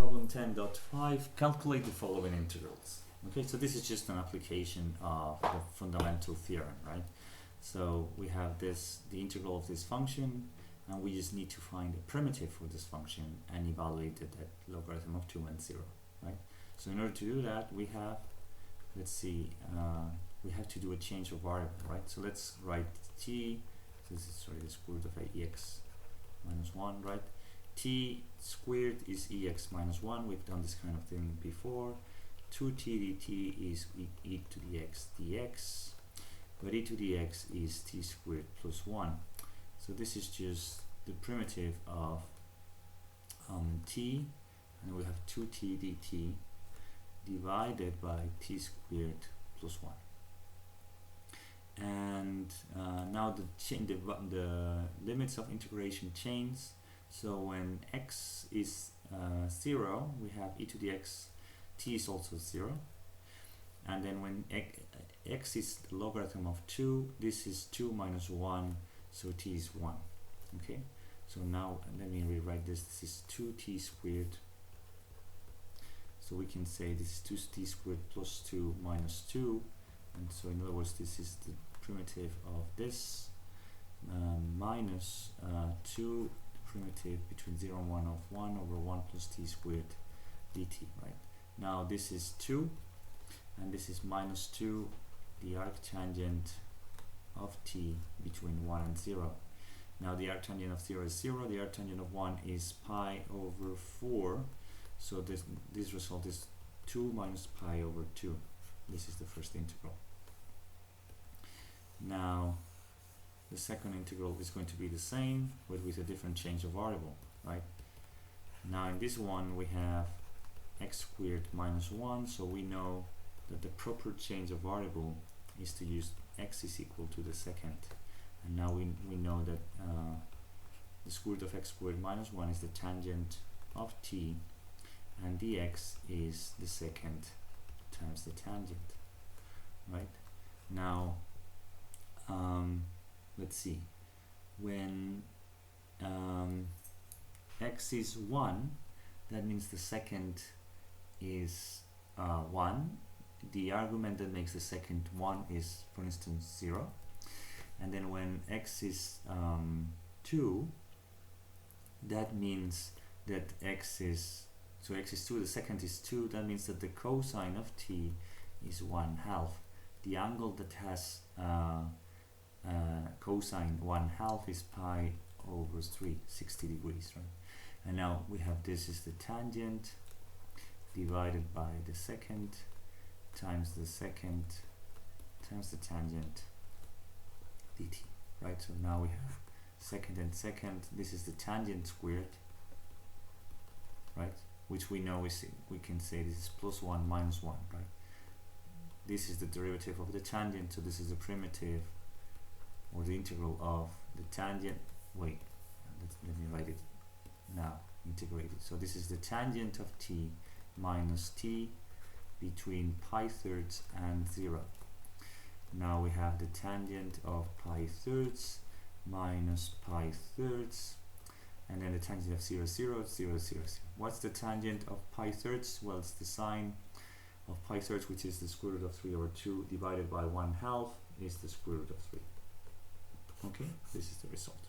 problem 10.5, calculate the following integrals. Okay, so this is just an application of the fundamental theorem, right? So we have this, the integral of this function, and we just need to find a primitive for this function and evaluate it at logarithm of 2 and 0, right? So in order to do that, we have, let's see, we have to do a change of variable, right? So let's write t, so this is, sorry, the square root of ex minus 1, right? T squared is ex minus 1. We've done this kind of thing before. 2t dt is e to the x dx, but e to the x is t squared plus 1. So this is just the primitive of t, and we have 2t dt divided by t squared plus 1. And now the limits of integration change. So when x is 0, we have e to the x, t is also 0. And then when x is the logarithm of 2, this is 2 minus 1, so t is 1. Okay, so now let me rewrite this. This is 2t squared. So we can say this is 2t squared plus 2 minus 2. And so in other words, this is the primitive of this minus 2 primitive between 0 and 1 of 1 over 1 plus t squared dt, right? Now this is 2, and this is minus 2, the arctangent of t between 1 and 0. Now the arctangent of 0 is 0, the arctangent of 1 is pi over 4, so this result is 2 minus pi over 2. This is the first integral. Now the second integral is going to be the same, but with a different change of variable, right? Now in this one we have x squared minus 1, so we know that the proper change of variable is to use x is equal to the second. And now we know that the square root of x squared minus 1 is the tangent of t, and dx is the second times the tangent, right? Now let's see, when x is 1, that means the second is 1. The argument that makes the second 1 is, for instance, 0. And then when x is 2, that means that x is 2, the second is 2, that means that the cosine of t is 1/2. The angle that has cosine 1/2 is pi over 3, 60 degrees, right? And now we have this is the tangent divided by the second times the second times the tangent dt, right? So now we have second and second. This is the tangent squared, right? Which we know we can say this is plus 1 minus 1, right? This is the derivative of the tangent, so this is the primitive or the integral of the tangent. Wait, let me write it now, integrated. So this is the tangent of t minus t between pi thirds and 0. Now we have the tangent of pi thirds minus pi thirds, and then the tangent of 0, 0, 0, 0, 0. What's the tangent of pi thirds? Well, it's the sine of pi thirds, which is the square root of 3 over 2 divided by 1/2 is the square root of 3. Okay, this is the result.